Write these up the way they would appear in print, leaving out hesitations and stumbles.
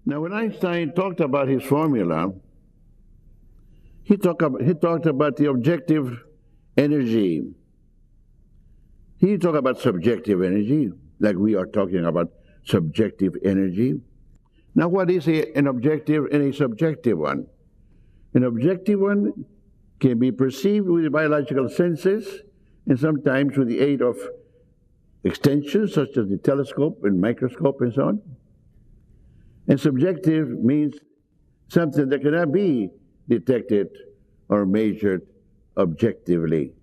Now, when Einstein talked about his formula, he talked about the objective energy. He didn't talk about subjective energy, like we are talking about subjective energy. Now, what is an objective and a subjective one? An objective one can be perceived with the biological senses and sometimes with the aid of extensions such as the telescope and microscope and so on. And subjective means something that cannot be detected or measured objectively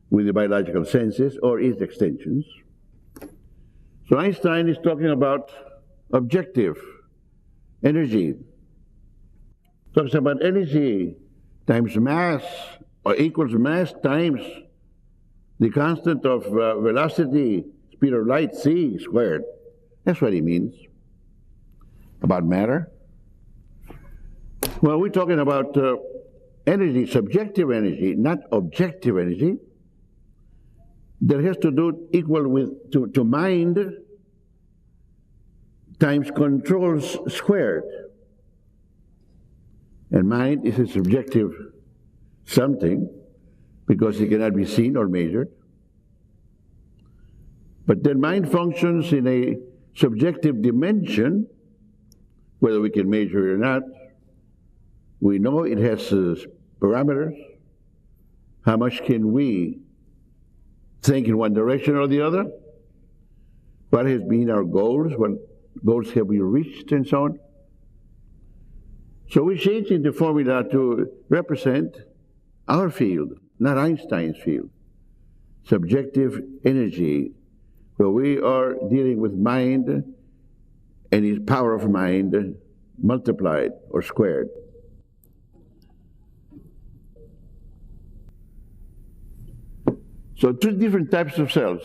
with the biological senses or its extensions. So Einstein is talking about objective energy. Talks about energy times mass or equals mass times the constant of velocity, speed of light, c squared. That's what he means about matter. Well, we're talking about energy, subjective energy, not objective energy, that has to do equal with to mind times controls squared. And mind is a subjective something because it cannot be seen or measured. But then mind functions in a subjective dimension, whether we can measure it or not. We know it has parameters. How much can we think in one direction or the other? What has been our goals? What goals have we reached and so on? So we're changing the formula to represent our field, not Einstein's field. Subjective energy, where we are dealing with mind and its power of mind multiplied or squared. So two different types of cells.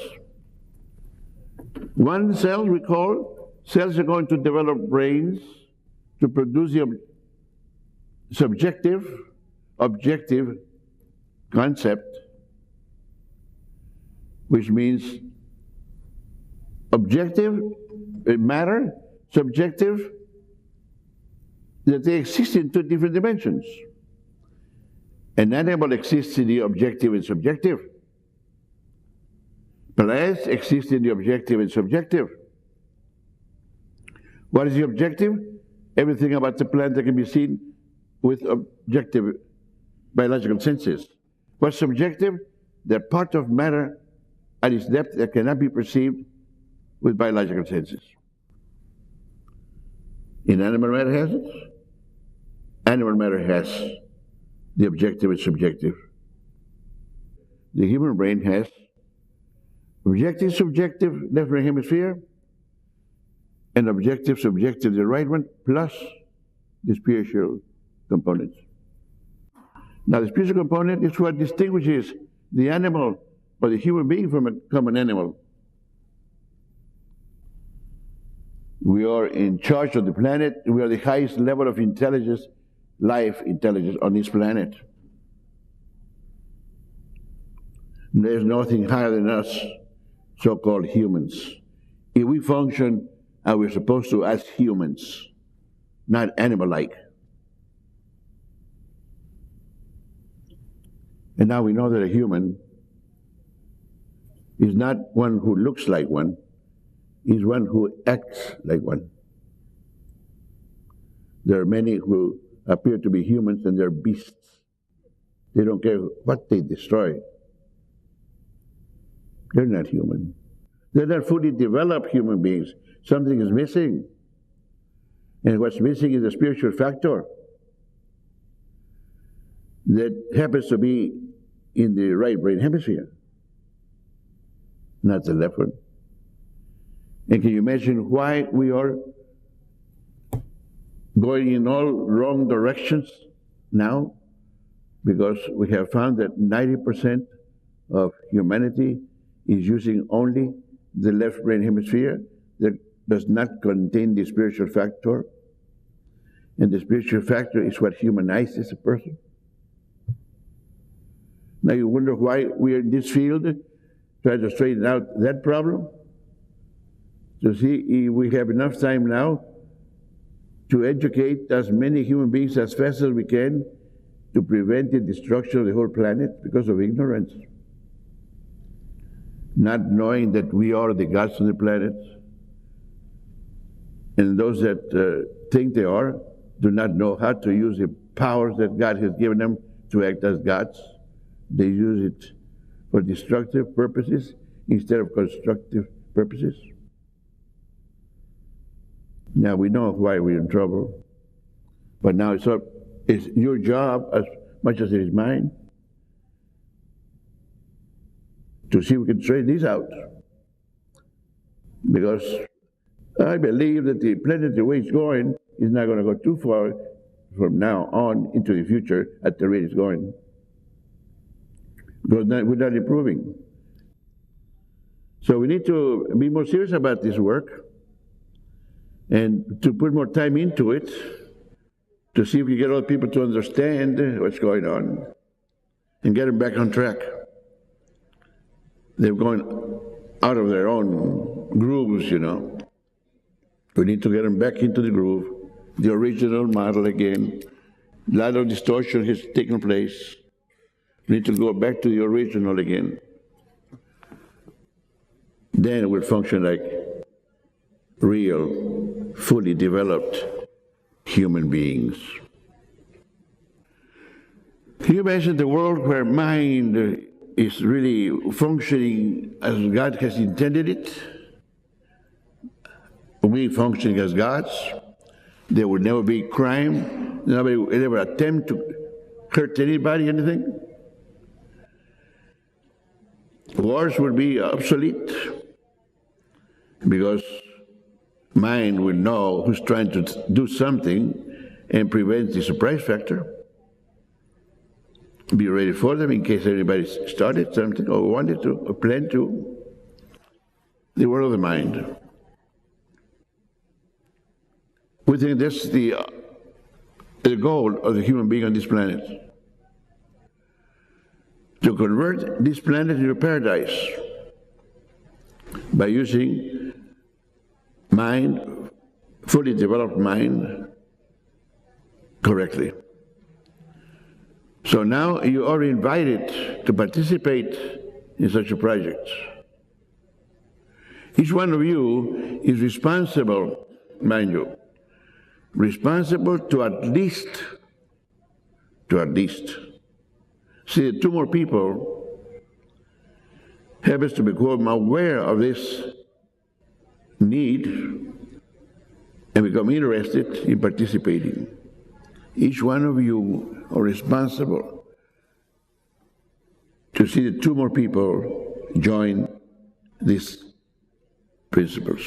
One cell we call, cells are going to develop brains to produce the subjective, objective concept, which means objective matter, subjective, that they exist in two different dimensions. An animal exists in the objective and subjective. Plants exist in the objective and subjective. What is the objective? Everything about the plant that can be seen with objective biological senses. What's subjective? That part of matter at its depth that cannot be perceived with biological senses. Inanimate matter has it. Animal matter has the objective and subjective. The human brain has objective, subjective, left brain hemisphere, and objective, subjective, the right one, plus the spiritual components. Now, the spiritual component is what distinguishes the animal or the human being from a common animal. We are in charge of the planet. We are the highest level of intelligence, life intelligence on this planet. There's nothing higher than us, so-called humans. If we function as we're supposed to as humans, not animal-like. And now we know that a human is not one who looks like one, is one who acts like one. There are many who appear to be humans and they're beasts. They don't care what they destroy. They're not human. They're not fully developed human beings. Something is missing. And what's missing is a spiritual factor that happens to be in the right brain hemisphere, not the left one. And can you imagine why we are going in all wrong directions now? Because we have found that 90% of humanity is using only the left brain hemisphere that does not contain the spiritual factor. And the spiritual factor is what humanizes a person. Now you wonder why we are in this field, trying to straighten out that problem. To see if we have enough time now to educate as many human beings as fast as we can to prevent the destruction of the whole planet because of ignorance. Not knowing that we are the gods of the planet. And those that think they are do not know how to use the powers that God has given them to act as gods. They use it for destructive purposes instead of constructive purposes. Now we know why we're in trouble, but now it's your job as much as it is mine to see if we can straighten these out. Because I believe that the planet, the way it's going, is not going to go too far from now on into the future at the rate it's going. Because we're not improving. So we need to be more serious about this work and to put more time into it to see if we get other people to understand what's going on and get them back on track. They're going out of their own grooves, you know. We need to get them back into the groove, the original model again. A lot of distortion has taken place. We need to go back to the original again. Then it will function like real, fully developed human beings. Can you imagine the world where mind is really functioning as God has intended it? We functioning as gods. There would never be crime. Nobody would ever attempt to hurt anybody, anything. Wars would be obsolete because mind will know who's trying to do something and prevent the surprise factor. Be ready for them in case anybody started something or wanted to or planned to. The world of the mind. We think that's the goal of the human being on this planet. To convert this planet into paradise by using mind, fully developed mind, correctly. So now you are invited to participate in such a project. Each one of you is responsible, mind you, responsible to at least see that two more people happens to become aware of this need and become interested in participating. Each one of you are responsible to see that two more people join these principles,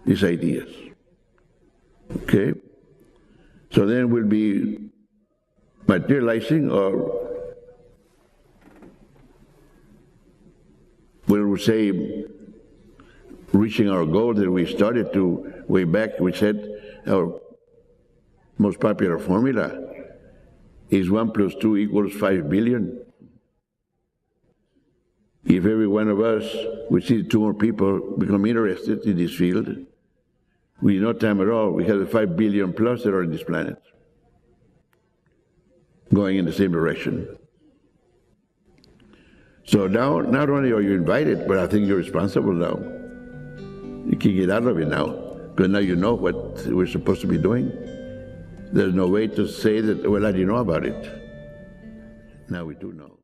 these ideas. Okay? So then we'll be materializing, or we'll say reaching our goal that we started to way back. We said our most popular formula is 1 + 2 = 5 billion. If every one of us would see two more people become interested in this field, we no time at all, we have the 5 billion plus that are on this planet, going in the same direction. So now, not only are you invited, but I think you're responsible now. You can get out of it now, because now you know what we're supposed to be doing. There's no way to say that, well, I didn't know about it. Now we do know.